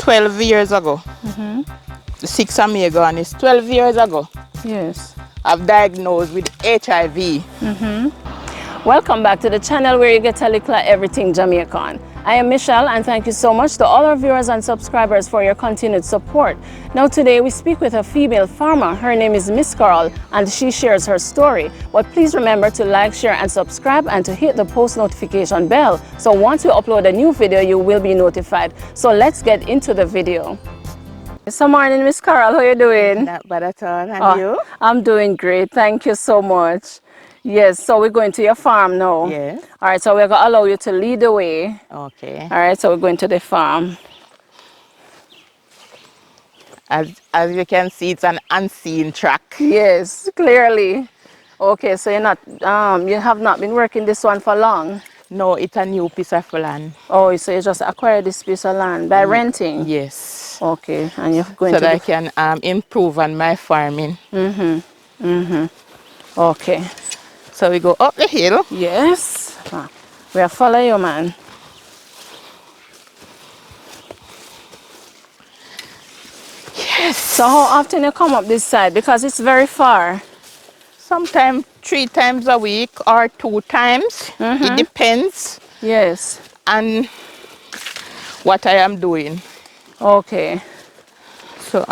12 years ago. The 6th of May gone is 12 years ago. Yes. I've diagnosed with HIV. Welcome back to the channel where you get a little of everything Jamaican. I am Michelle, and thank you so much to all our viewers and subscribers for your continued support. Now today we speak with a female farmer. Her name is Miss Carol, and she shares her story. But please remember to like, share and subscribe, and to hit the post notification bell. So once we upload a new video, you will be notified. So let's get into the video. So morning, Miss Carol, how are you doing? Not bad at all. And you? I'm doing great. Thank you so much. Yes, so we're going to your farm now. Yes. All right, so we're going to allow you to lead the way. Okay. All right, so we're going to the farm. As you can see, it's an unseen track. Yes, clearly. Okay, so you have not been working this one for long? No, it's a new piece of land. Oh, so you just acquired this piece of land by renting? Yes. Okay, and you're going so to... that I can improve on my farming. Okay. So we go up the hill. Yes. We'll follow you, man. Yes. So how often you come up this side? Because it's very far. Sometimes 3 times a week or 2 times. It depends Yes. on what I am doing. Okay. So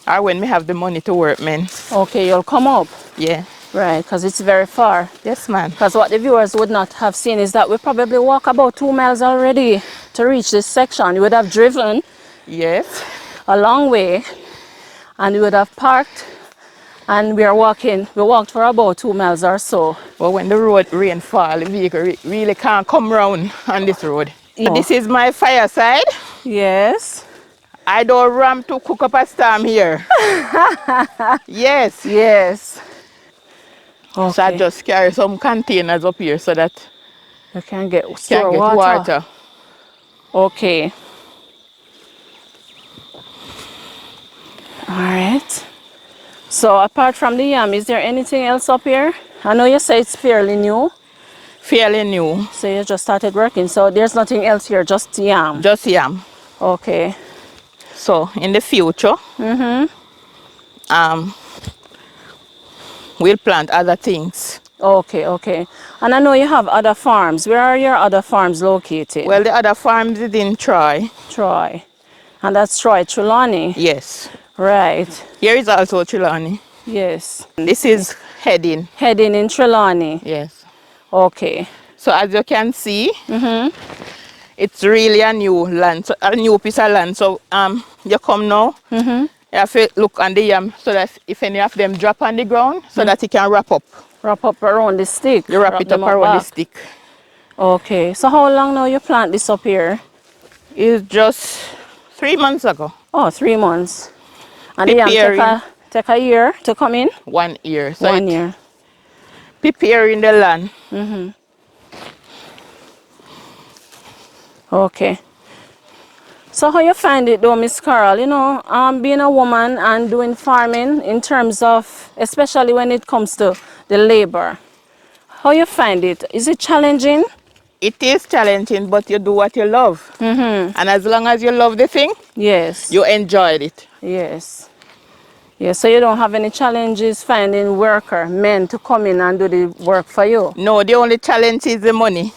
or when we have the money to work, man. Okay, you'll come up. Yeah. Right, because it's very far. Yes, man. Because what the viewers would not have seen is that we probably walk about 2 miles already to reach this section. You would have driven Yes. a long way, and you would have parked, and we walked for about 2 miles or so. But when the road rain fall, the vehicle really can't come round on this road. Oh. This is my fireside. Yes. I don't ram to cook up a storm here. Yes. Yes. Okay. So I just carry some containers up here so that you can get water. Okay. All right. So apart from the yam, is there anything else up here? I know you say it's fairly new. Fairly new. So you just started working. So there's nothing else here, just yam. Just yam. Okay. So in the future, we'll plant other things. Okay, okay. And I know you have other farms. Where are your other farms located? Well, the other farms is in Troy. Troy. And that's Troy Trelawny? Yes. Right. Here is also Trelawny. Yes. This is Heading. Heading in Trelawny? Yes. Okay. So as you can see, it's really a new land, so a new piece of land. So you come now, you have to look on the yam so that if any of them drop on the ground, so that it can wrap up. Wrap up around the stick? You wrap it up around the stick. Okay. So how long now you plant this up here? It's just 3 months ago. Oh, 3 months. And the yam take a year to come in? 1 year. So 1 year. Preparing the land. Okay. So how you find it though, Miss Carol? You know, being a woman and doing farming in terms of, especially when it comes to the labor. How you find it? Is it challenging? It is challenging, but you do what you love. And as long as you love the thing, yes, you enjoyed it. Yes. Yes, so you don't have any challenges finding men to come in and do the work for you? No, the only challenge is the money.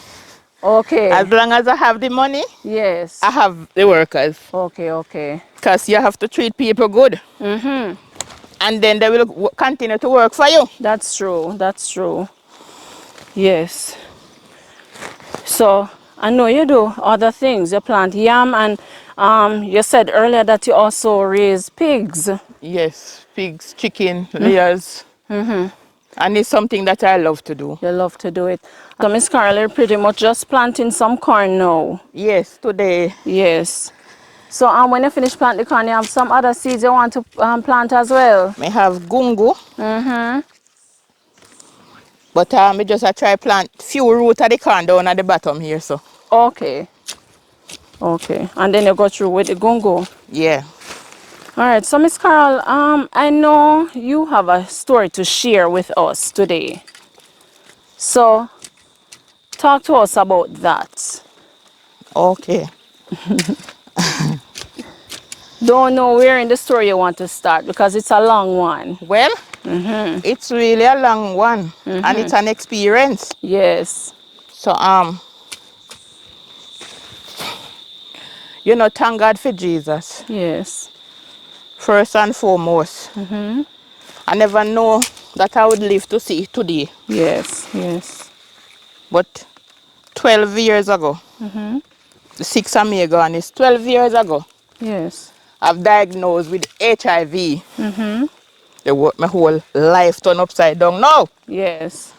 Okay. As long as I have the money, yes, I have the workers. Okay, okay. Because you have to treat people good. And then they will continue to work for you. That's true, that's true. Yes. So, I know you do other things. You plant yam, and you said earlier that you also raise pigs. Yes, pigs, chicken, layers. And it's something that I love to do. You love to do it. So, Miss Carol, you're pretty much just planting some corn now. Yes, today. Yes. So, when you finish planting the corn, you have some other seeds you want to plant as well? I have gungo. But I just try plant few roots of the corn down at the bottom here, so. Okay. Okay. And then you go through with the gungo? Yeah. All right. So, Miss Carol, I know you have a story to share with us today. So, talk to us about that. Okay. Don't know where in the story you want to start because it's a long one. Well, it's really a long one, and it's an experience. Yes. So, you know, thank God for Jesus, Yes. first and foremost. I never know that I would live to see today, Yes. Yes. but 12 years ago, the 6th of May gone is 12 years ago, Yes. I've diagnosed with HIV. My whole life turned upside down now. Yes.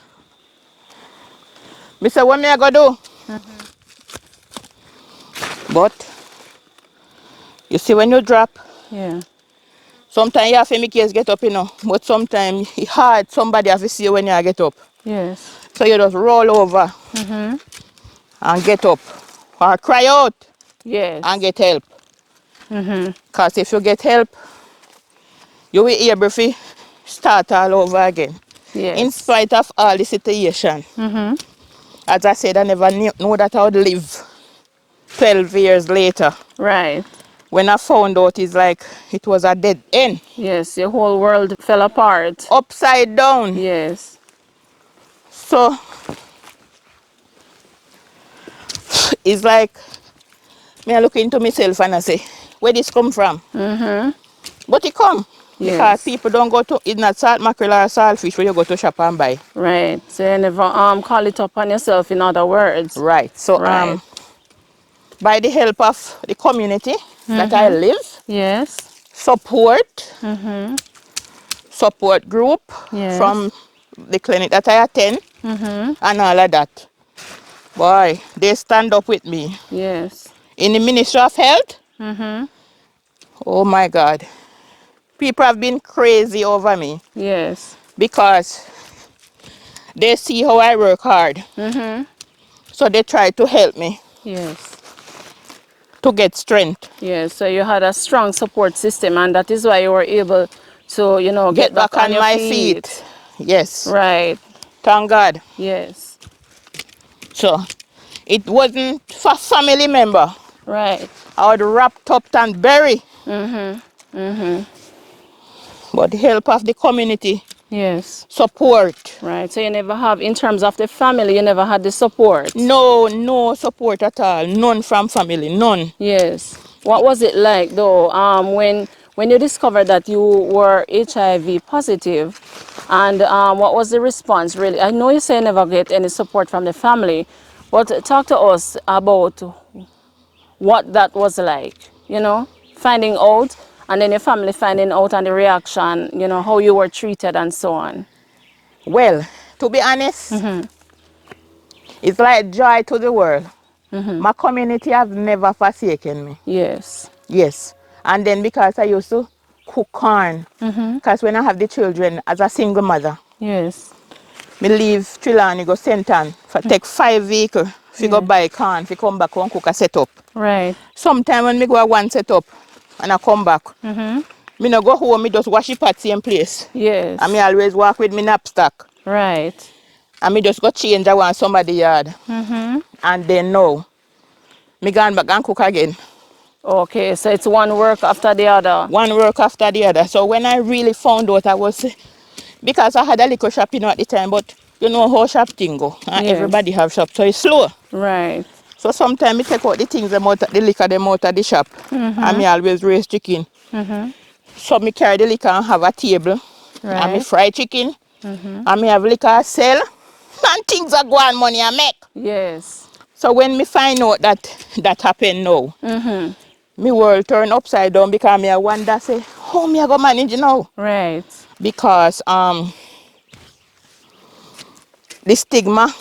Me say, what me I go do? But, you see, when you drop, Yeah. sometimes you have to make yours get up, you know. But sometimes it's hard. Somebody have to see you when you get up. Yes. So you just roll over and get up. Or cry out and Yes. get help. Because if you get help, you will be able to start all over again. In Yes. spite of all the situation. As I said, I never knew that I would live 12 years later. Right. When I found out, it's like it was a dead end. Yes. Your whole world fell apart. Upside down. Yes. So it's like me I look into myself and I say, where this come from? But it come. Because Yes. people don't go to, it's not salt mackerel or salt fish where you go to shop and buy. Right. So you never call it upon yourself, in other words. Right. So Right. by the help of the community that I live, Yes. support group Yes. from the clinic that I attend and all of that. Boy, they stand up with me. Yes. In the Ministry of Health, oh my God, people have been crazy over me Yes. because they see how I work hard. So they try to help me Yes. to get strength. Yes. So you had a strong support system, and that is why you were able to, get back on your my feet. feet. Yes, Right. thank God. Yes. So it wasn't for family member. Right. I would wrapped up and bury. But the help of the community, Yes. support. Right. So you never have, in terms of the family, you never had the support. No support at all. None from family, none. Yes. What was it like though? When you discovered that you were HIV positive, and what was the response really? I know you say you never get any support from the family, but talk to us about what that was like. Finding out, and then your family finding out, and the reaction. How you were treated and so on. Well, to be honest, it's like joy to the world. My community has never forsaken me. Yes. Yes. And then because I used to cook corn, because when I have the children as a single mother, Yes. me leave Trelawny go Senton for take 5 vehicles to go buy corn, to come back and cook a setup. Right. Sometimes when me go a one setup and I come back, me no go home, me just wash it at same place. Yes. And me always walk with me knapsack. Right. And me just go change I want somebody yard. And then now, me gone back and cook again. Okay, so it's one work after the other. One work after the other. So when I really found out, I was, because I had a liquor shop at the time, but you know how shop thing go. And Yes. everybody have shop, so it's slow. Right. So sometimes I take out the things, the liquor them out of the shop. And me always raise chicken. So me carry the liquor and have a table. And me Right. fry chicken. And me have liquor sell. And things are go on money I make. Yes. So when me find out that happened now, me world turn upside down because me I wonder say, how me I go manage now? Right. Because the stigma.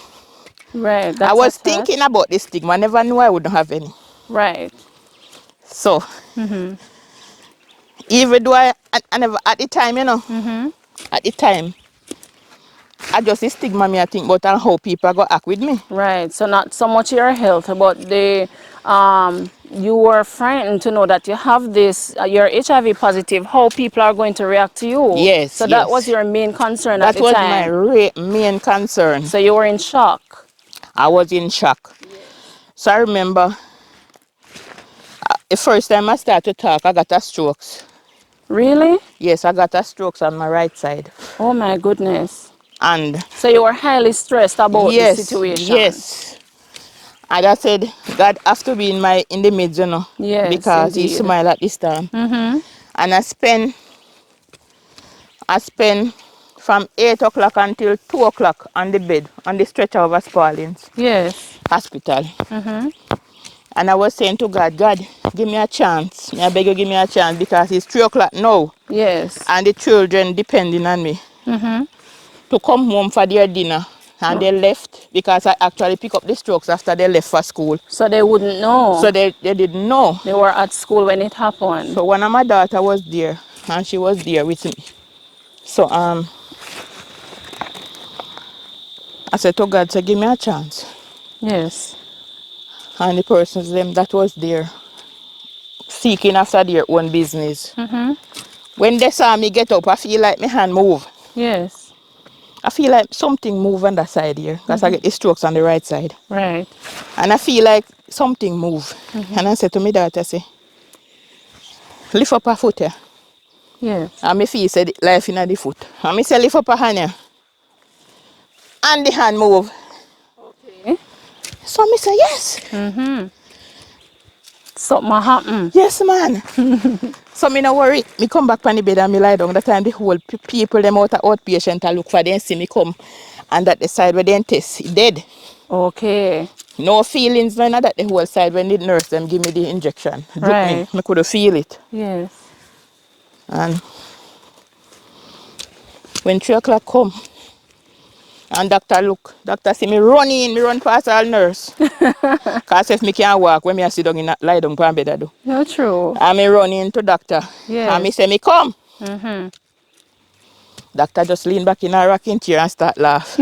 Right. I That's was attached. thinking about the stigma. I never knew I wouldn't have any. Right. So even though I never at the time, at the time, I just the stigma me I think about and how people go act with me. Right. So not so much your health, but you were frightened to know that you have this, you're HIV positive, how people are going to react to you. Yes, So yes. that was your main concern at That the was time. my main concern. So you were in shock. I was in shock. Yes. So I remember the first time I start to talk, I got a strokes. Really? Yes, I got a strokes on my right side. Oh my goodness. And So you were highly stressed about the situation. yes. And I said, God have to be in the midst, you know, Yes, because He indeed. smiled at this time. Mm-hmm. And I spend from 8 o'clock until 2 o'clock on the bed, on the stretcher of Spalding's Yes. hospital. Mm-hmm. And I was saying to God, God, give me a chance. I beg you, give me a chance because it's 3 o'clock now. Yes. And the children depending on me Mm-hmm. to come home for their dinner. And they left because I actually pick up the strokes after they left for school. So they wouldn't know. So they didn't know. They were at school when it happened. So one of my daughter was there and she was there with me. So I said to God, say, give me a chance. Yes. And the persons them that was there seeking after their own business. Mm-hmm. When they saw me get up, I feel like my hand move. Yes. I feel like something move on that side here because I get the strokes on the right side. Right. And I feel like something move. And I said to my daughter, say, lift up her foot here. Yes. And my feel said life in the foot. And I say lift up her hand here. And the hand move. Okay. So I say yes. Mm-hmm. Something happened. Yes, man. So me no worry. Me come back on the bed and me lie down. That time the whole people them out of outpatient and look for them see me come. And that the side where they test it dead. Okay. No feelings, none of that the whole side when the nurse them give me the injection. Look me. Right. Me could feel it. Yes. And when 3 o'clock come and doctor see me run past all nurse. Cause if me can't walk when me sit down lie down on bed I do. No true. And me run into doctor. Yes. And me say me come. Mm-hmm. Doctor just lean back in her rocking chair and start laugh.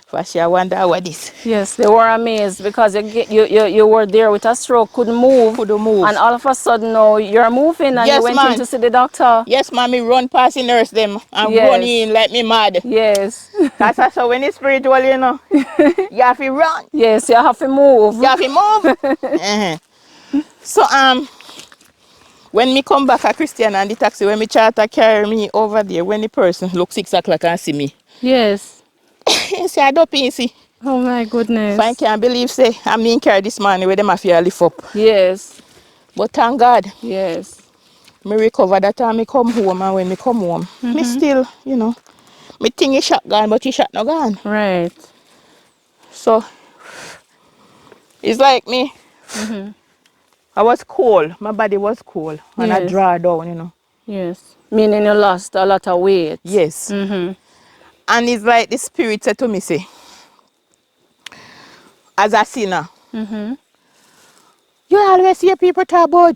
For she wonder what this. Yes, they were amazed because you were there with a stroke, couldn't move. Couldn't move. And all of a sudden now you're moving and Yes, you went man. in to see the doctor. Yes, man, me run past the nurse them and Yes. run in like me mad. Yes. That's how when it's spiritual, you know. You have to run. Yes, you have to move. You have to move. So when me come back a Christian and the taxi, when me charter carry me over there, when the person look 6 o'clock and see me. Yes. He say, I don't see. Oh my goodness. If I can't believe, say, I mean carry this morning where them have to lift up. Yes. But thank God, Yes. me recover that time me come home, and when me come home, me still, you know, me think he shot gone, but he shot no gone. Right. So, it's like me, I was cold, my body was cold, and I Yes. draw down, you know. Yes. Meaning you lost a lot of weight. Yes. Mm-hmm. And it's like the spirit said to me, say, as a sinner, Mm-hmm. you always hear people talk about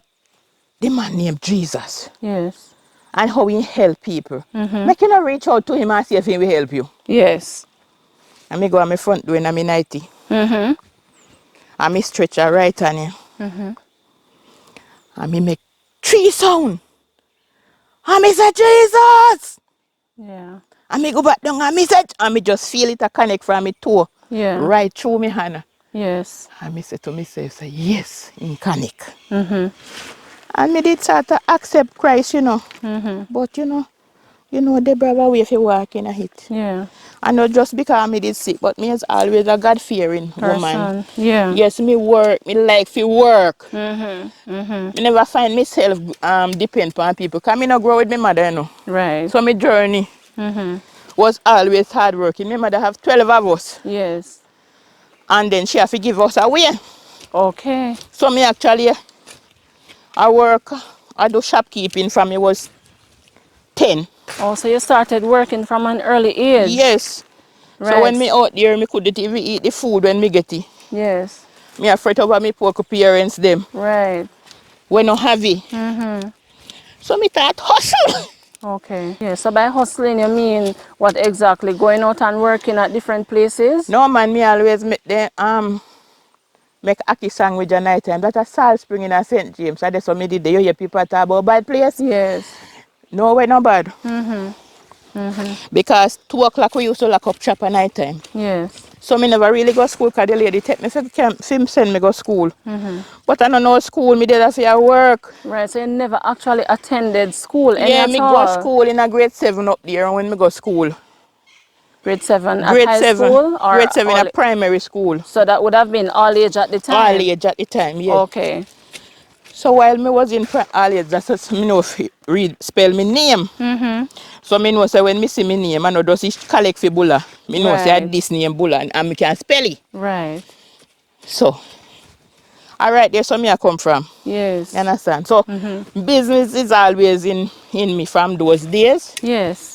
the man named Jesus Yes. and how he help people. Mm-hmm. Make you not reach out to him and see if he will help you. Yes. And me go on my front door and I'm in nighty. Mm-hmm. And me stretch her right on him. Mm-hmm. And me make 3 sound. And me say, Jesus! Yeah. And me go back down and me say, and me just feel it a connect from me toe. Yeah. Right through me hand. Yes. And me say to myself, say, yes, in connect. Mm-hmm. And me did start to accept Christ, you know. Mm-hmm. But you know, the brother way if you walk in a hit. Yeah. And not just because me did sick, but me is always a God-fearing woman. Person. Yeah. Yes, me work, me like to work. Mm-hmm. Mm-hmm. Me never find myself depend on people. Because me not grow with my mother, you know. Right. So my journey was always hardworking. My mother have 12 of us. Yes. And then she have to give us away. Okay. So me actually, I work, I do shopkeeping from me was 10. Oh, so you started working from an early age. Yes. Right. So when me out there, me couldn't even eat the food when me get it. Yes. Me afraid over me poor parents them. Right. When no heavy. Mm-hmm. So me start hustle. Okay. Yeah. So by hustling, you mean what exactly? Going out and working at different places? No man, me always make them make ackee sandwich at night time. That a Salt Spring in a St. James. So that's what me did. You hear people talk about bad place? Yes. No way, no bad. Mm-hmm. Mm-hmm. Because 2 o'clock we used to lock up shop at night time. Yes. So me never really go to school because the lady take me film send me go school. But I don't know school, me did have to work. Right, so you never actually attended school any Yeah, at me go all? school in a grade 7 up there when me go school. Grade 7 at Grade high 7. school or Grade 7 all? at primary school. So that would have been all age at the All time? age at the time, yeah. Okay. So while me was in all age, that's just me know if read, spell me name. So me know say when me see me name, I know just collect for bulla. Me know say Right. this name bulla and me can spell it. Right. So, alright, there's where me I come from. Yes. You understand? So, business is always in me from those days. Yes.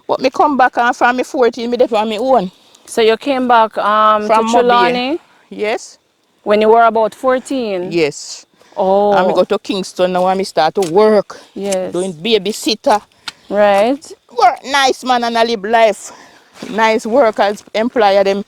But me come back and from me 14, me dey on my own. So you came back to From Mobile. Trelawny Yes? when you were about 14? Yes. And me Oh. go to Kingston now and me start to work. Yes. Doing babysitter. Right. Work nice man and I live life. Nice work as employer them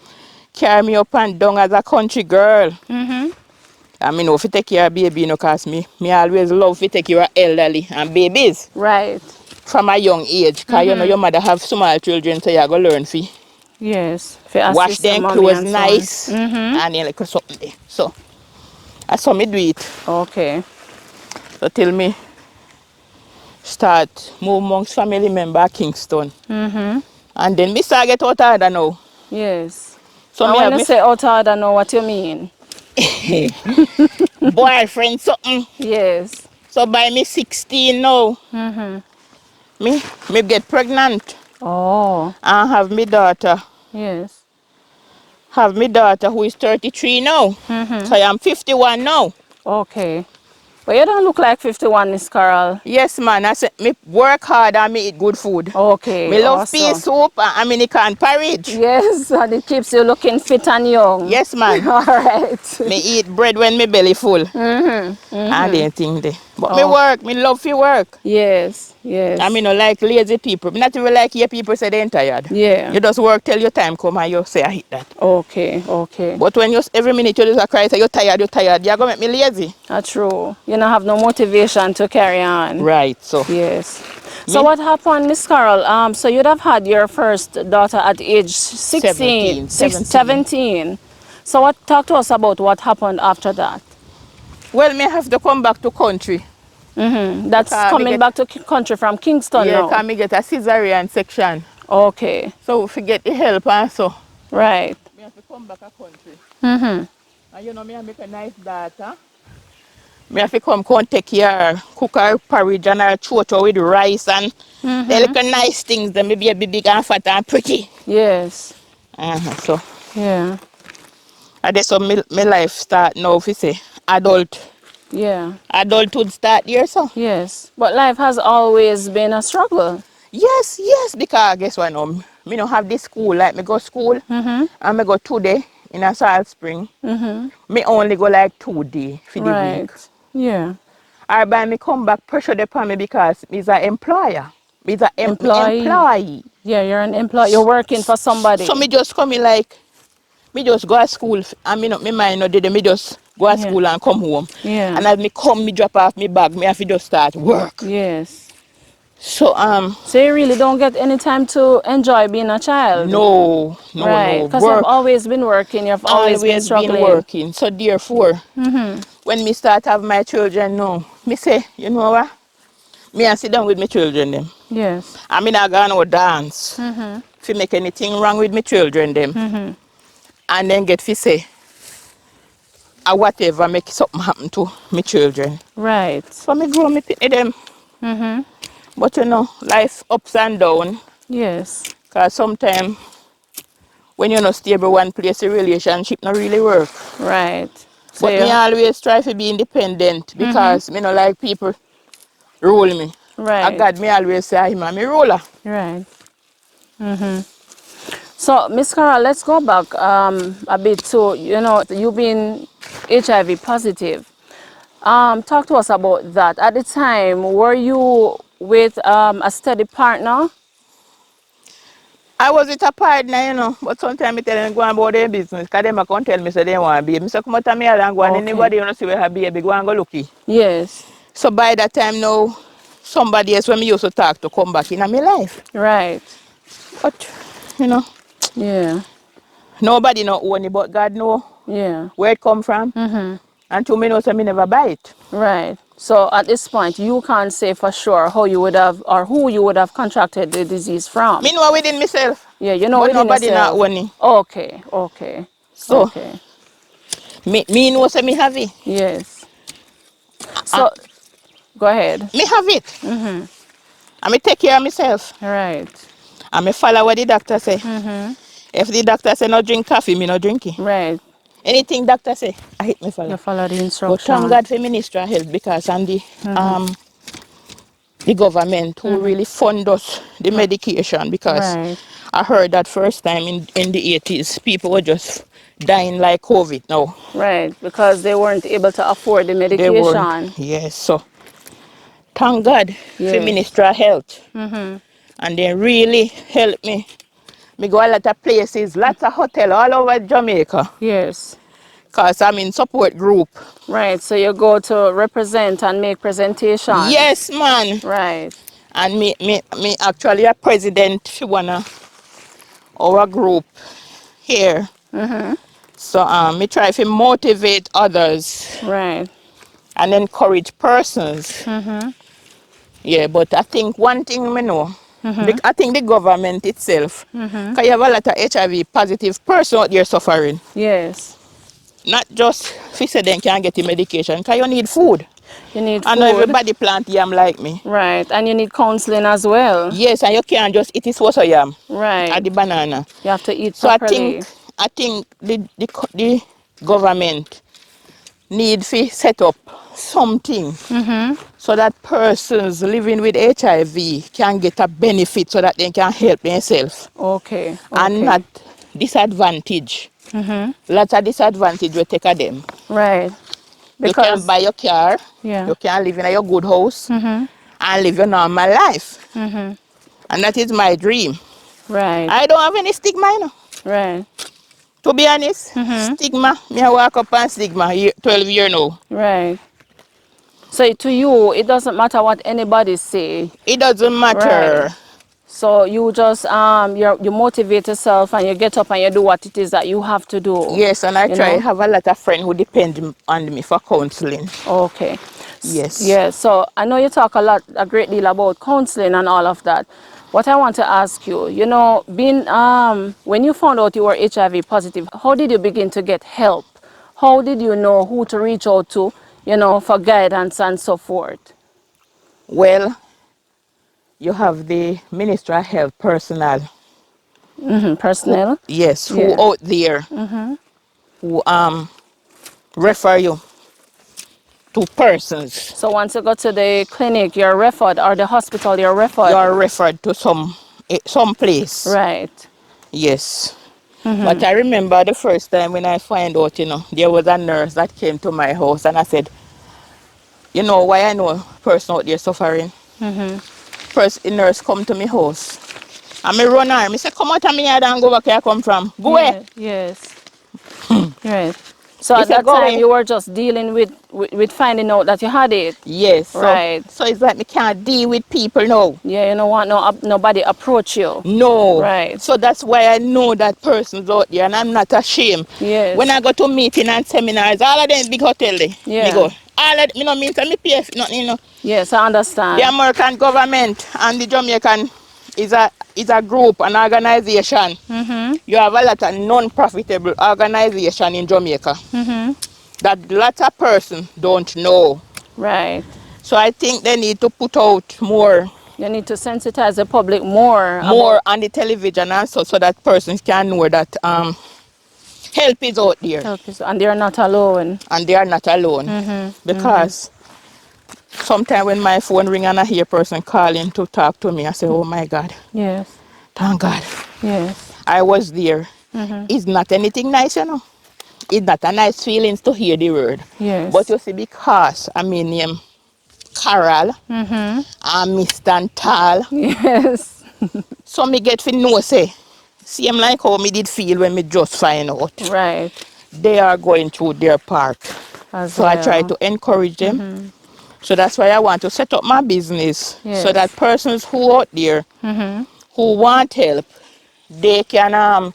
carry me up and down as a country girl. I mean, if you take care of baby, you know, cause me always love to take care of elderly and babies Right. from a young age. Cause you know your mother have small children, so you go learn fi Yes. For wash assist the them mommy clothes and so on. nice and then like something there. So I saw me do it. Okay. So till me start move amongst family member at Kingston. And then me start get out of there now. Yes. So And me when have you me say out I don't know what you mean. boyfriend something. Yes. So by me 16 now, me get pregnant Oh. and have me daughter. Yes. Have me daughter who is 33 now. So I am 51 now. Okay. But you don't look like 51, Miss Carol. Yes, man. I said me work hard and me eat good food. Okay, Me love pea awesome. soup and American porridge. Yes, and it keeps you looking fit and young. Yes, man. All right. Me eat bread when me belly full. And then thing there. But me Oh. work. Me love to work. Yes, yes. I mean, no like lazy people. Me not even like hear people say they ain't tired. Yeah. You just work till your time come and you say I hit that. Okay, okay. But when you every minute you just cry say you're tired, you're going to make me lazy. That's true. You don't have no motivation to carry on. Right, so. Yes. So Me- what happened, Miss Carol? So you'd have had your first daughter at age 16, 17. So talk to us about what happened after that. Well, me have to come back to country. That's Because me coming get- back to country from Kingston Yeah, now. can me get a cesarean section. Okay, So we forget the help and so. right. Me have to come back a country. And you know, me have make a nice daughter. Me have to come take her, cook her porridge and her chocho with rice and the little nice things. Then me be big and fat and pretty. Yes. So, Yeah. and that's how my life start now, if you say, adult. Yeah. Adulthood start here, so. Yes. But life has always been a struggle. Yes, because guess what now? Me don't have this school, like me go school and me go 2 days in a Salt Spring. Me only go like 2 days for the week. Right. Yeah. Or by me come back pressure upon me because me's an employer. Me's an Employee. employee. Yeah, you're an employee. You're working for somebody. So me just come in like, me just go to school and me mind no did me just go to Yeah. school and come home. Yeah. And as me come, me drop off me bag, me have to just start work. Yes. So So you really don't get any time to enjoy being a child? no, Right. no. Because you've always been working. You've always been struggling. working. So therefore, when me start have my children now, me say, you know what? Me and sit down with my children them. Yes. I mean I go no dance. If you make anything wrong with my children them. And then get fi say, whatever make something happen to my children. Right. So me grow me pitney them. But you know, life ups and down. Yes. Because sometimes when you're not stable one place, the relationship not really work. Right. So But me always try to be independent because me no like people rule me. right. God me always say I'm a ruler. Right. So, Miss Carol, let's go back a bit to, you being HIV positive. Talk to us about that. At the time, were you with a steady partner? I was with a partner, you know, but sometimes I tell them go and about their business because they can't tell me say they want a baby. I say come out of me and go and anybody you know see we have baby, go and go looky. Yes. So by that time now, somebody else when me used to talk to come back in my life. Right. But, you know, Yeah. Nobody know own it, but God know Yeah. where it come from. And to me know, so me never buy it. Right. So at this point, you can't say for sure how you would have or who you would have contracted the disease from. Me know within myself, Yeah, you know but within nobody not yourself. own it. Okay, okay, So okay. me know say me have it. Yes. Uh, So go ahead. me have it. And me take care of myself. Right. And me follow what the doctor say. If the doctor say no drink coffee, me no drink it. Right. Anything doctor say, I hit me You follow. follow the But thank instruction. God for Ministry of Health because and the government who really fund us the medication because Right. I heard that first time in the 80s people were just dying like COVID now. Right. Because they weren't able to afford the They weren't. medication. Yes, so thank God for Yes. Ministry of Health. And they really helped me. Me go a lot of places, lots of hotel all over Jamaica. Yes. Because I'm in support group. Right. So you go to represent and make presentations. Yes, man. Right. And me actually a president for one of our group here. So me try to motivate others Right. and encourage persons. Yeah, but I think one thing me know, I think the government itself, because you have a lot of HIV positive person out there suffering. Yes. Not just if say they can get the medication, because you need food. You need I know food. everybody plant yam like me. Right. And you need counseling as well. Yes, and you can't just eat it was a yam Right. or the banana. You have to eat So properly. I think the government need to set up something so that persons living with HIV can get a benefit so that they can help themselves Okay. and Okay. not disadvantage. Lots of disadvantage we take of them. Right. You can Because buy your car, yeah. you can live in your good house and live your normal life. And that is my dream. Right. I don't have any stigma, you know. Right. To be honest, stigma, me I walk up on stigma 12 years now. Right. So to you, it doesn't matter what anybody say. It doesn't matter. Right. So you just you motivate yourself and you get up and you do what it is that you have to do. Yes, and I You try know? have a lot of friends who depend on me for counseling. Okay. Yes. Yeah, so I know you talk a great deal about counseling and all of that. What I want to ask you, you know, being when you found out you were HIV positive, how did you begin to get help? How did you know who to reach out to, you know, for guidance and so forth? Well, you have the Ministry of Health personnel who, Personnel? yes, who Yeah. out there who refer you to persons. So once you go to the clinic, you're referred, or the hospital, you're You referred. are referred to some place. Right. Yes. But I remember the first time when I find out, you know, there was a nurse that came to my house and I said, you know why I know a person out there suffering? First, the nurse come to my house. And me run her. Me say, come out of me yard and go back where I come from. Go away. Yeah, yes. Right. So He at said, that go time away. you were just dealing with finding out that you had it. Yes. Right. So it's like me can't deal with people now. Yeah, you don't want nobody approach you. No. Right. So that's why I know that person's out there and I'm not ashamed. Yes. When I go to meeting and seminars, all of them big hotel there. Me Yeah. go. All of me no mean to me pay nothing, you know. Yes, I understand. The American government and the Jamaican is a group, an organization. You have a lot of non-profitable organization in Jamaica that lots of person don't know. Right. So I think they need to put out more You need to sensitize the public more about on the television and so that persons can know that help is out there help, and they're not alone. and they are not alone. Because sometimes when my phone ring and I hear a person calling to talk to me, I say, oh my God, Yes. thank God. Yes. I was there. It's not anything nice, you know. It's not a nice feelings to hear the word. Yes. But you see, because I mean name Carol and Mr. and Tal, Yes. so me get to know say, same like how me did feel when me just find out. Right. They are going through their part. As So I try well. to encourage them. So that's why I want to set up my business. Yes. So that persons who out there who want help, they can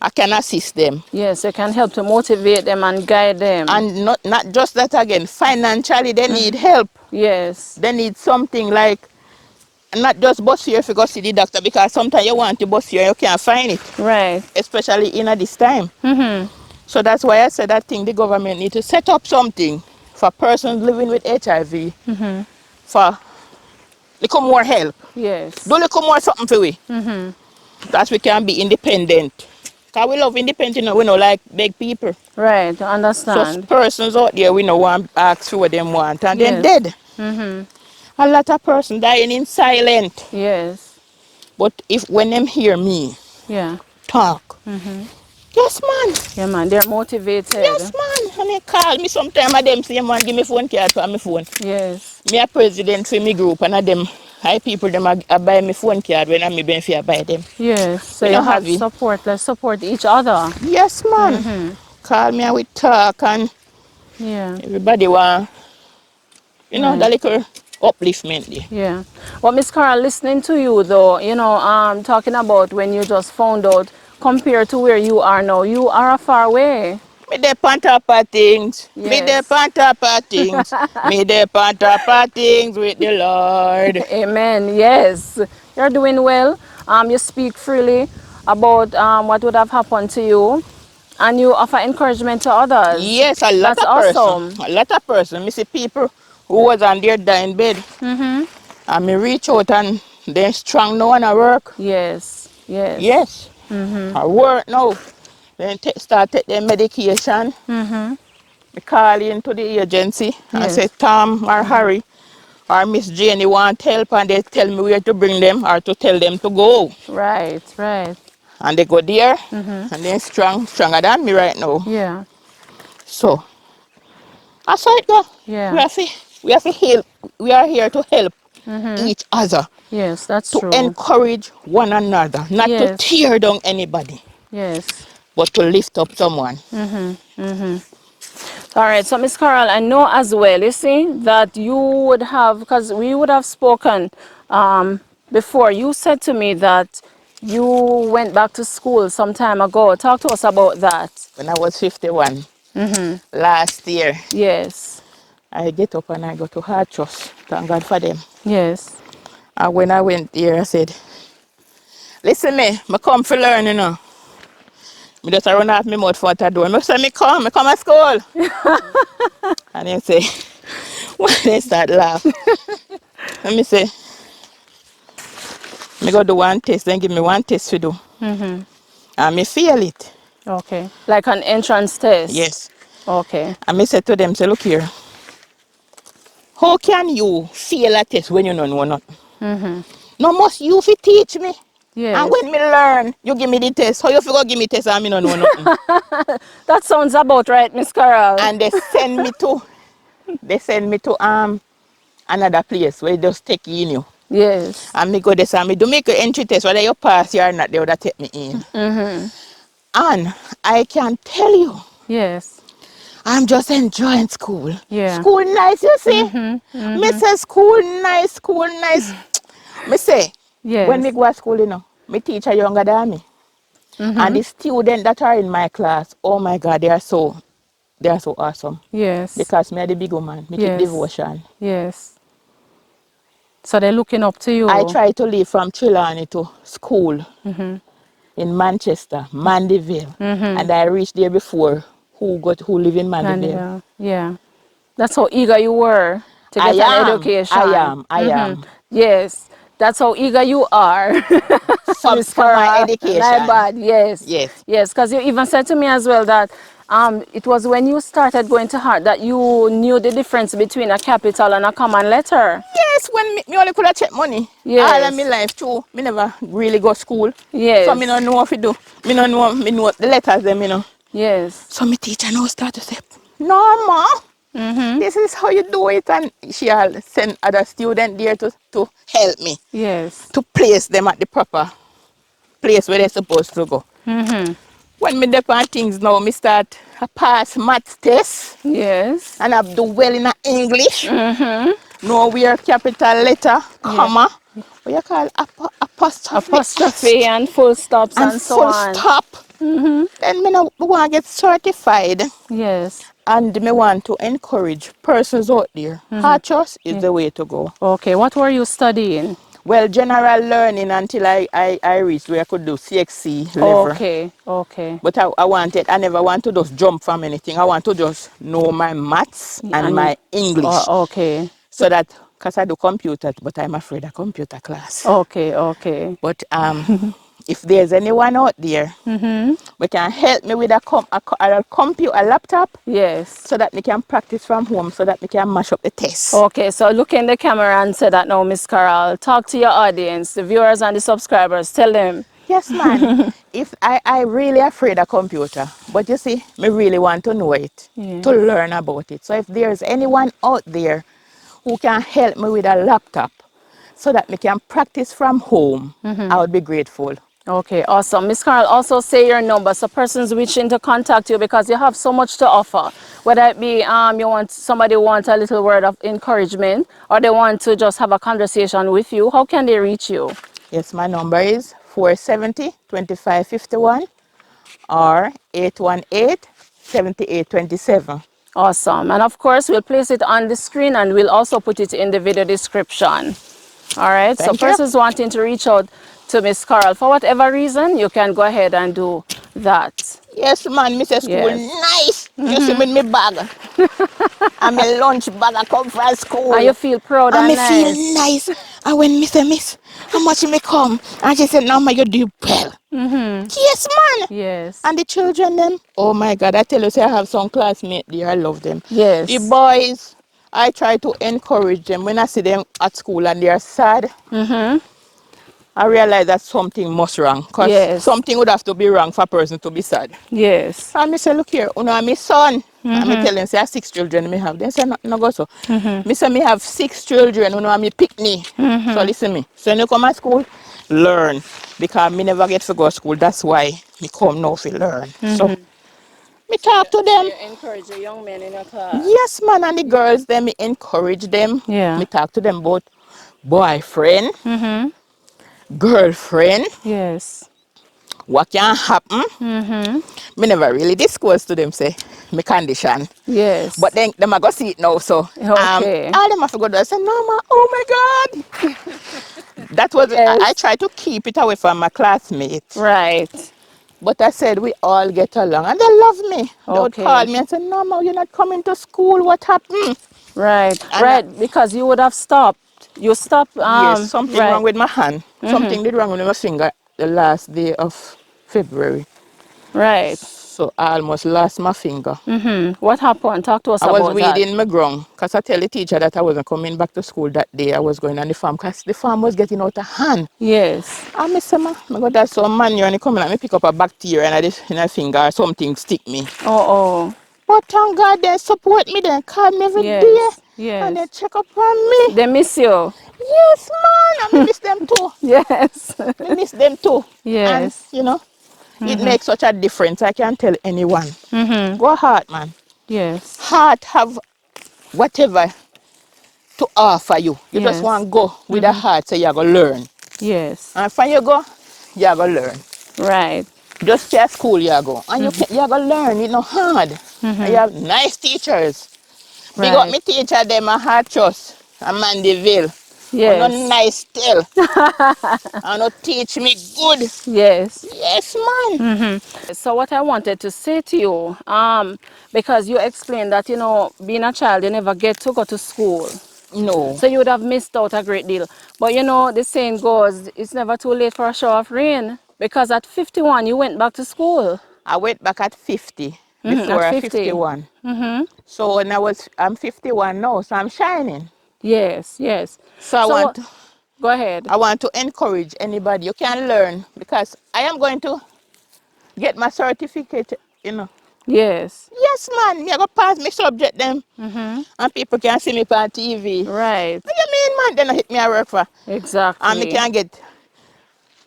I can assist them. Yes, you can help to motivate them and guide them. And not just that again, financially they need help. Yes. They need something like, not just bus here if you go see the doctor, because sometimes you want to bus here and you can't find it. Right. Especially in this time. So that's why I said I think the government need to set up something for persons living with HIV for little more help. Yes. Do little more something for we. That we can be independent. Because we love independent, you know, we don't like big people. Right, So understand. persons out there, we know want ask for what them want and then Yes. dead. A lot of persons dying in silent. Yes. But if when them hear me Yeah. talk, yes man, Yeah, man, they're motivated. yes man. And they call me sometime and them say, man, give me phone card for my phone. Yes. Me a president for me group and them high people them a buy me phone card when I'm benefit buy them. Yes. So We you don't have have it. support. Let's support each other. Yes man. Call me and we talk and Yeah. everybody want, you know, Right. that little upliftment there. Yeah. Well, Miss Carol, listening to you though, you know, talking about when you just found out compared to where you are now, you are a far way. Me dey on top of things. Me dey Yes. on top of things. Me dey on top of things with the Lord. Amen. Yes. You're doing well. You speak freely about what would have happened to you, and you offer encouragement to others. Yes, a lot That's of awesome. person. A lot of person. Me see people who was on their dying bed. And me reach out and they strong now and I work. Yes. Yes. Yes. I work now. Then start take their medication. Me call into the agency and Yes. say Tom or Harry or Miss Janie want help and they tell me where to bring them or to tell them to go. Right. Right. And they go there and they're stronger than me right now. Yeah. So that's how it go. Yeah. We have to help. We are here to help each other, Yes, that's to true. encourage one another, not to Yes. tear down anybody, Yes. but to lift up someone. All right, so Miss Carol, I know as well, you see, that you would have, because we would have spoken before, you said to me that you went back to school some time ago. Talk to us about that. When I was 51 last year, Yes. I get up and I go to Hard Trust. Thank God for them. Yes. And when I went there, I said, listen me, I come for learn, you know. I just run off my mouth for the door. I say, I come to school. And they say, when they start laughing. And me say, I go do one test, then give me one test to do. And me fail it. Okay. Like an entrance test? Yes. Okay. And me say to them, say, look here. How can you fail a test when you don't know nothing? No must you fi teach me. Yes. And when me learn, you give me the test. How you fi go give me test and me don't know nothing? That sounds about right, Miss Carol. And they send me to another place where they just take in you. Yes. And me go there and me do make an entry test, whether you pass you or not, they would take me in. And I can tell you, Yes. I'm just enjoying school. Yeah. School nice, you see? Me say school nice. Me say, Yes. when me go to school, you know, me teacher younger than me. And the students that are in my class, oh my God, they are so awesome. Yes. Because me are the big woman, me keep Yes. devotion. Yes. So they're looking up to you. I try to leave from Trelawny to school in Manchester, Mandeville. And I reached there before who live in Mandeville. Yeah. That's how eager you were to get an education. I am. Yes. That's how eager you are. For my education. Not bad. Yes. Yes. Yes, because you even said to me as well that it was when you started going to heart that you knew the difference between a capital and a common letter. Yes, when me only could have check money. Yes. All of my life too. Me never really go school. Yes. So me don't know what to do. Me know the letters them, you know. Yes. So my teacher now start to say, Norma, this is how you do it. And she'll send other students there to help me. Yes. To place them at the proper place where they're supposed to go. When me depend things now, me start a pass math test. Yes. And I do well in English. Know where capital letter, comma, what you call apostrophe Apostrophe and full stops and so full on. stop. Then me now want to get certified. Yes. And me want to encourage persons out there. Hard trust is the way to go. Okay. What were you studying? Well, general learning until I reached where I could do CXC level. Okay. Okay. But I never want to just jump from anything. I want to just know my maths and And my English. okay. So that, because I do computer, but I'm afraid of computer class. Okay. Okay. But if there's anyone out there, we can help me with a computer, a laptop, Yes. so that we can practice from home, so that we can mash up the test. Okay, so look in the camera and say that now, Miss Carol. Talk to your audience, the viewers and the subscribers. Tell them. Yes, man. If I really afraid of computer, but you see, me really want to know it, to learn about it. So if there's anyone out there who can help me with a laptop, so that we can practice from home, I would be grateful. Okay, awesome. Miss Carol, also say your number so persons wishing to contact you because you have so much to offer. Whether it be somebody wants a little word of encouragement or they want to just have a conversation with you, how can they reach you? Yes, my number is 470-2551 or 818-7827. Awesome. And of course, we'll place it on the screen and we'll also put it in the video description. All right, so Thank you. persons wanting to reach out to Miss Carol for whatever reason, you can go ahead and do that. Yes, man, Mrs. School, Yes. nice. You see me in my bag. And my lunch bag I come from school. And you feel proud and and me nice. feel nice. And when me say, Miss, how much you may come? And she said, Norma, you do well. Yes, man. Yes. And the children, them, oh my God, I tell you, say I have some classmates there, I love them. Yes. The boys, I try to encourage them. When I see them at school and they are sad, I realize that something must wrong. Because Yes. something would have to be wrong for a person to be sad. Yes. And I say, look here, you know, my son. And I tell them, say, I have 6 children me have. They say, no go so. Me say, me have 6 children, you know, me pick me. So listen me. So when you come at school, learn. Because me never get to go to school. That's why me come now to learn. So, me talk to them. You encourage the young men in your class. Yes, man. And the girls, then me encourage them. Yeah. Me talk to them about boyfriend, girlfriend, Yes. what can happen. Me never really discuss to them, say, me condition. Yes. But then them I go see it now, so Okay. all them have to go there. I say, Norma, oh my God. That was Yes. I try to keep it away from my classmates. Right. But I said we all get along and they love me. They would Okay. call me and say, Norma, you're not coming to school. What happened? Right. And right. Because you would have stopped. You stopped. Yes, something right. wrong with my hand. Something did wrong with my finger the last day of February. Right. So I almost lost my finger. What happened? Talk to us I about was that. weeding my ground because I tell the teacher that I wasn't coming back to school that day. I was going on the farm because the farm was getting out of hand. Yes. And I said, I got that some man and he come and me pick up a bacteria in my finger or something stick me. Oh. But thank God they support me, they call me every day. Yes. Yes. And they check up on me. They miss you. Yes, man. And I miss them too. Yes. I miss them too. Yes. And, you know, it makes such a difference. I can tell anyone. Go hard, man. Yes. Heart have whatever to offer you. You Yes. just want to go with a heart, so you go learn. Yes. And when you go, you go learn. Right. Just stay at school, you go. And you go learn, it's not hard. And you have nice teachers. Big up Right. my teacher, them a Hard Trust, and Mandeville. Yes. No nice still. And no teach me good. Yes. Yes, man. So what I wanted to say to you, because you explained that, you know, being a child, you never get to go to school. No. So you would have missed out a great deal. But you know, the saying goes, it's never too late for a shower of rain. Because at 51, you went back to school. I went back at 50 before at I 50. 51. So when I'm 51 now, so I'm shining. Yes, yes. So Go ahead. I want to encourage anybody. You can learn because I am going to get my certificate, you know. Yes. Yes, man. Me I go pass my subject them. And people can see me on TV. Right. What you mean, man? Then I hit me a work for. Exactly. And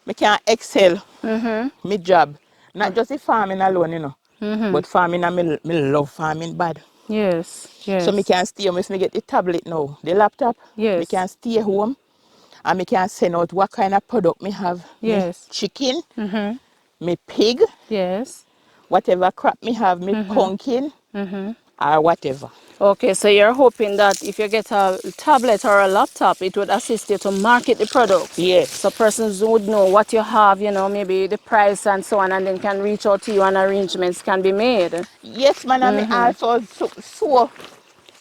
me can excel my job. Not just the farming alone, you know. But farming, me love farming bad. Yes, yes. So me can stay home if me get the tablet now, the laptop. Yes. Me can stay home and me can send out what kind of product me have. Yes. Me chicken, me pig, Yes. whatever crop me have, me pumpkin, or whatever. Okay, so you're hoping that if you get a tablet or a laptop, it would assist you to market the products. Yes. So persons would know what you have, you know, maybe the price and so on, and then can reach out to you and arrangements can be made. Yes, man, and me also sew.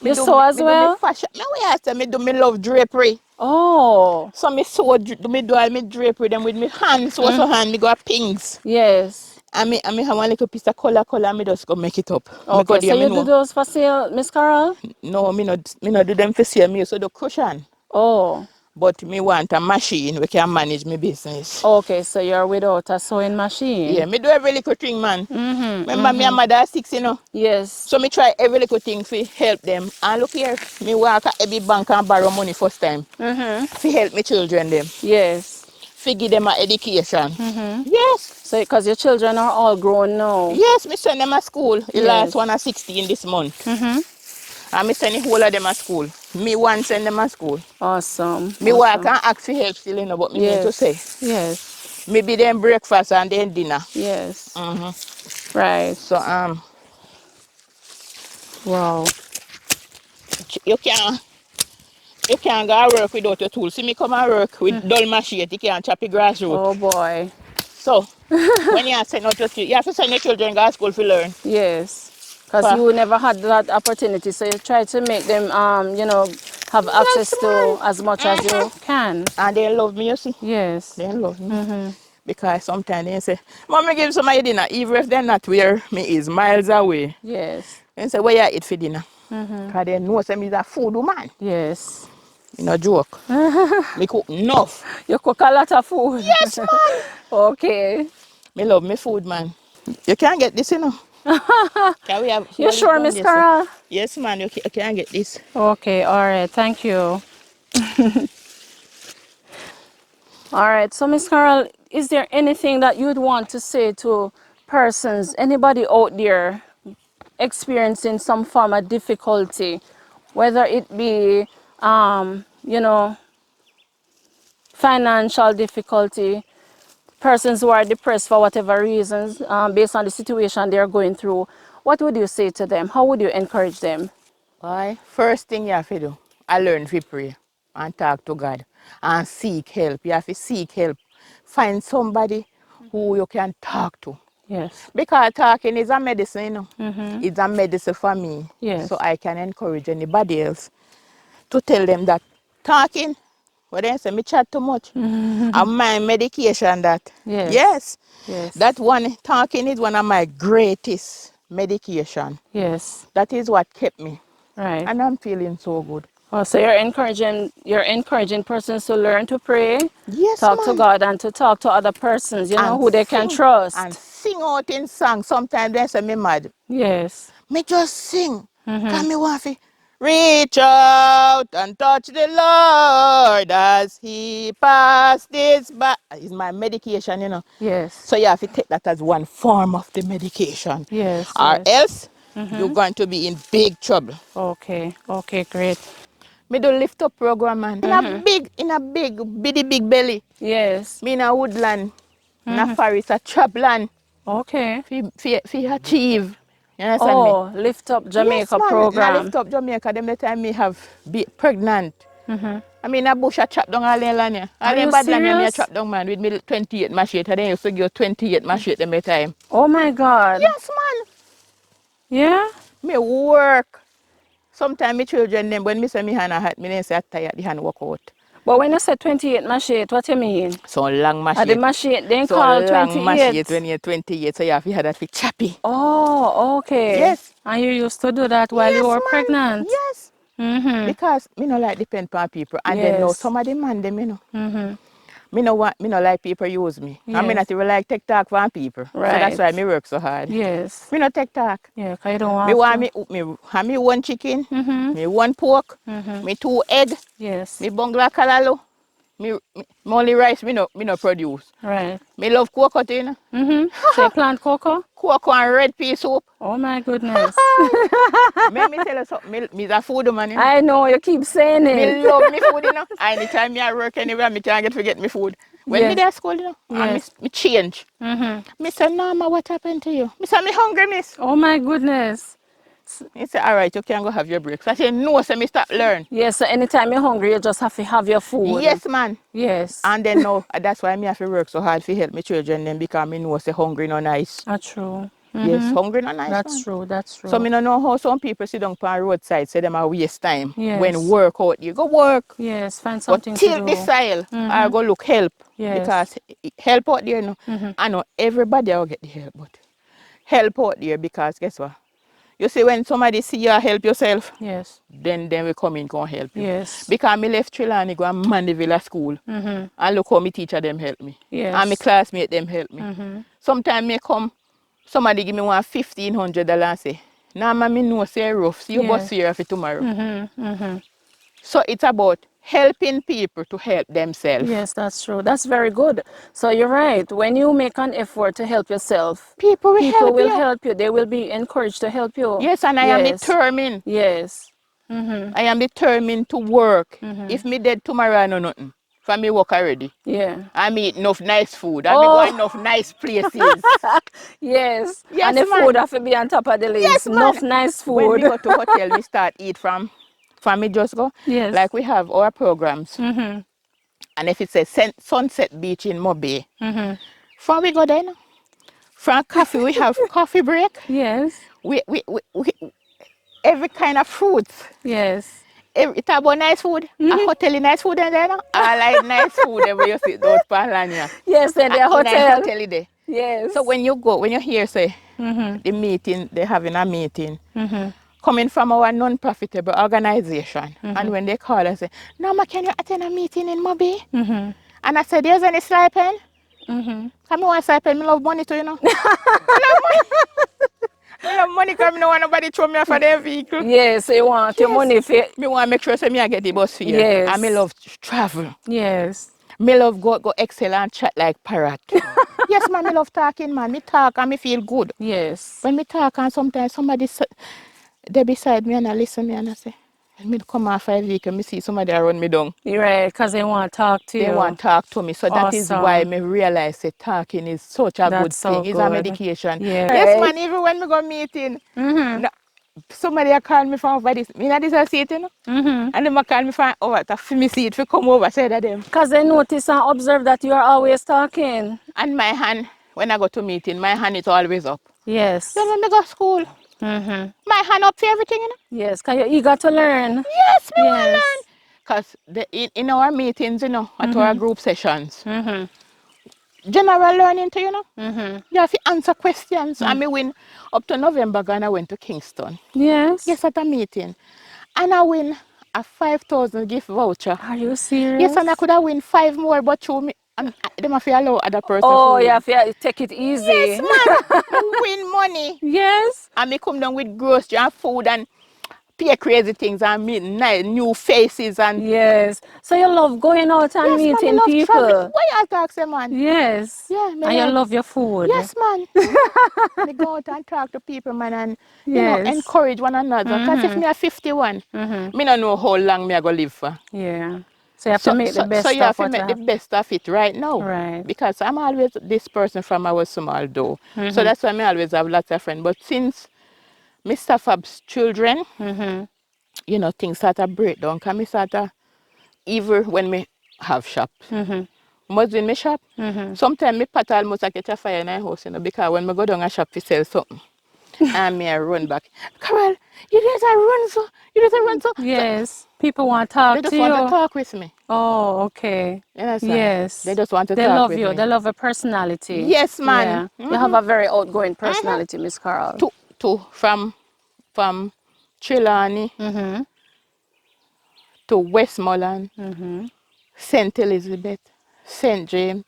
You sew as Me do me well? fashion. Me we have to me do me love drapery. Oh, So me sew, me do all me drapery them with me hands, so hand, me go a pings. yes. And me have one little piece of color, me just go make it up. Me go Okay, there, so me you do know. those for sale, Miss Carol? No, me not do them for sale, me so the cushion. Oh, But me want a machine we can manage my business. okay, so you're without a sewing machine? Yeah, me do every little thing, man. Remember me and mother are 6, you know. Yes. So me try every little thing to help them. And look here, me work at every bank and borrow money first time. To help me children them. Yes. To give them an education. Yes. So, because your children are all grown now? Yes, me send them to school. The last one are 16 this month. And me send the whole of them to school. Me one send them to school. Awesome. Me work and ask for help still, you know, but me need to say. Yes. Maybe them breakfast and then dinner. Yes. Right. So Wow. you can't go work without your tools. See me come and work with dull machine, you can't chop your grassroots. Oh boy. So when you send out your children, you have to send your children to school to learn. Yes. Because you never had that opportunity, so you try to make them, you know, have access to as much as you can. And they love me, you see. Yes. They love me. Because sometimes they say, Mommy give somebody dinner, even if they're not where me is, miles away. Yes. They say, where you eat for dinner? Because they know some is a food woman. Yes. You know, joke. Me cook enough. You cook a lot of food? Yes, man. Okay. Me love me food, man. You can't get this, you know. Can we have You sure, Miss Carol? Yes, man, you can't get this. Okay, all right, thank you. All right, so Miss Carol, is there anything that you'd want to say to persons, anybody out there experiencing some form of difficulty, whether it be, you know, financial difficulty, persons who are depressed for whatever reasons, based on the situation they're going through, what would you say to them? How would you encourage them? Why? First thing you have to do, I learn to pray and talk to God and seek help. You have to seek help. Find somebody who you can talk to. Yes. Because talking is a medicine, you know. It's a medicine for me. Yes. So I can encourage anybody else to tell them that talking, what they say, me chat too much. And my medication that. Yes. Yes. Yes. That one, talking is one of my greatest medication. Yes. That is what kept me. Right. And I'm feeling so good. Oh, so you're encouraging persons to learn to pray, Yes, talk to man. God, and to talk to other persons, you know, And who they can trust. And sing out in song. Sometimes they say me mad. Yes. Me just sing. Can me want to reach out and touch the Lord as he passed this by. It's my medication, you know. Yes. So you have to take that as one form of the medication. Yes. Or yes. else you're going to be in big trouble. Okay. Okay, great. Me do lift up program, man. In a big belly. Yes. Me in a woodland. In a forest, a trapland. Okay. For achieve. You understand Oh, me? Lift Up Jamaica Yes, man. program. I lift up Jamaica. Them the time me have be pregnant. I mean, a bush a chop down all the land here. All the bad land me a chop down, man, with me 28 machete. Then you figure 28 machete them the time. Oh my God. Yes, man. Yeah? Me work. Sometimes my children, them, when me say me hand a hot, me then say I tired, the hand walk out. But when you say 28 machete, what you mean? So long machete. The machete, then so call long 28. machete when you're 28, so you have to have that for choppy. Oh, okay. Yes. And you used to do that while you were pregnant? Yes. Because me no like depend on people. And then know some of the man them, you know. Me no like people use me. Yes. I mean not even like take talk from people. Right. So that's why me work so hard. Yes. Me no take talk. Yeah, because you don't want Me to. want me one chicken, me one pork, me 2 egg, Yes. me bungla callaloo, me only rice me no produce. Right. Me love coconut, you know. So you plant cocoa? Cocoa and red pea soup. Oh my goodness. Let me tell you something. Me a food man, you know. I know, you keep saying it. Me love me food, you know. Anytime me I work anywhere, me can't forget me food. When me Yes. there at school, you know, and Yes. me change. Me say, Norma, what happened to you? Me say, me hungry, miss. Oh my goodness. He say, all right, you can go have your break. So I say, no, say me stop learn. Yes, so anytime you're hungry, you just have to have your food. Yes, man. Yes. And then now, that's why me have to work so hard to help my children then because me know say hungry no nice. That's true. Yes, hungry no nice, That's man. true. That's true. So me no know how some people sit down on roadside say them a waste time. Yes. When work out, you go work. Yes, find But something to till do. this style, I go look help. Yes. Because help out there, no. I know everybody will get the help, but help out there because guess what? You see, when somebody see you help yourself, Yes. then we come in and help you. Yes. Because me left Trelawny go and Mandeville school. And look how my teacher them help me. Yes. And my classmate them help me. Sometimes me come, somebody give me $1,500 and say, nah, me know say rough. See you bus here for tomorrow. So it's about helping people to help themselves. Yes, that's true. That's very good. So you're right. When you make an effort to help yourself, People will people help will you. help you. They will be encouraged to help you. Yes, and I am determined. Yes. I am determined to work. If me dead tomorrow, I know nothing. For me work already. Yeah. I me eat enough nice food. I me go enough nice places. Yes. Yes, And the man. food have to be on top of the list. Yes, man. Enough nice food. When we go to hotel, we start eat from me just go. Yes. Like we have our programs. And if it's a Sunset Beach in Mobe, from we go there, no? From coffee, we have coffee break. Yes. We every kind of fruits. Yes. It's about nice food. A hotel is nice food and then I like nice food where you sit out Palania. Yes, in the In a hotel. hotel there. Yes. So when you hear say the meeting, they're having a meeting. Coming from our non-profitable organization. And when they call and say, Norma, can you attend a meeting in Mobi? And I said, there's any stipend? Come on, stipend, I love money too, you know. I love money because I don't want nobody throw me off of their vehicle. Yes, you want your money for... Me want to make sure say me I get the bus fare. Yes. And me love travel. Yes. Me love go excel and chat like parrot. Yes, man, me love talking, man. Me talk and me feel good. Yes. When me talk and sometimes somebody they beside me and I listen me and I say, when me come off a vehicle, me see somebody run me down. You're right, because they want to talk to you. They want to talk to me. So that is Awesome. why me realize that talking is such a good so thing. It's a good. medication. Yeah. Yes, man, even when me go meeting, no, somebody a call me from over this. Me not this a seat, you know. And them a call me from over to me see it for come over, say that them. Because they notice and observe that you are always talking. And my hand, when I go to meeting, my hand is always up. Yes. Then when I go to school, my hand up for everything, you know. Yes, because you're eager to learn. Yes, me want to learn. Because in our meetings, you know, at our group sessions, general learning too, you know. You have to answer questions. And me win up to November, I went to Kingston. Yes. Yes, at a meeting. And I win a 5,000 gift voucher. Are you serious? Yes, and I could have win 5 more, but through me, and them have to allow other person Oh, to win. you have to take it easy. Yes, man. Win money. Yes. And me come down with grocery and food and pay crazy things and meet new faces and Yes. So you love going out and yes, meeting man, love people. traveling. Why you talk say, man? Yes. Yeah, And you love your food. Yes, man. Me go out and talk to people, man, and you know, Yes. encourage one another. Because if me are 51, me don't know how long me I go live for. Yeah. So you have to make the best so you have of to what make the best of it right now. Right. Because I'm always this person from our small door. So that's why I always have lots of friends. But since Mr. Fab's children, you know, things start to break down. Because me start to, even when me have shop, must in my shop, sometimes me pat almost like catch a fire in my house, you know, because when me go down a shop to sell something, and me I run back. Carol, you just a run so, you just a run so. Yes. People want to talk They to just you. want to talk with me. Oh, okay. You understand? Yes. They just want to They talk love with you. me. They love your personality. Yes, man. Yeah. You have a very outgoing personality, Miss Carol. From Trelawny to Westmoreland, St. Elizabeth, St. James,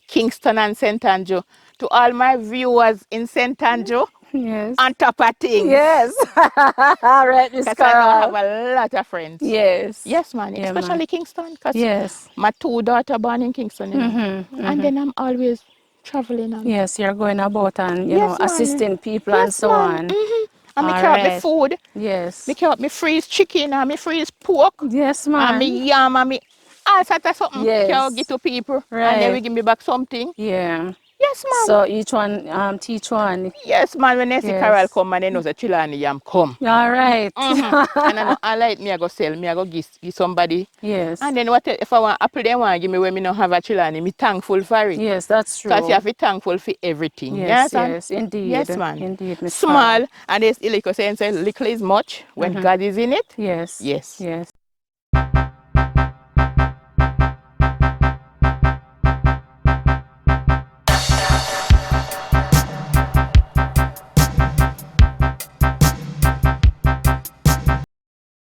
Kingston and St. Andrew. To all my viewers in St. Andrew, Yes. on top of things. Yes. All right, Miss Because I know I have Carol. a lot of friends. Yes. Yes, man. Yeah, Especially man. Kingston. Because Yes. my 2 daughters born in Kingston, you know. And then I'm always traveling. And Yes, you're going about and, you know, yes, man. assisting people and Yes, so man. on. And me All carry up my right. food. Yes. Me carry up me freeze chicken and me freeze pork. Yes, And man. me yam and me all sorts of something. Yes. Can give to people. Right. And then we give me back something. Yeah. Yes, ma'am. So each one teach one. Yes, man. When I see Yes. Carol come, and they know the Trelawny yam come. All right. And I know I like me, I go sell, me, I go give somebody. Yes. And then what if I want apple, they want to give me when me don't have a Trelawny, me thankful for it. Yes, that's true. Because you have to be thankful for everything. Yes, yes, yes, indeed. Yes, man. Indeed, Miss Small, Carol. and there's like I say, Likkle is much when God is in it. Yes. Yes. Yes.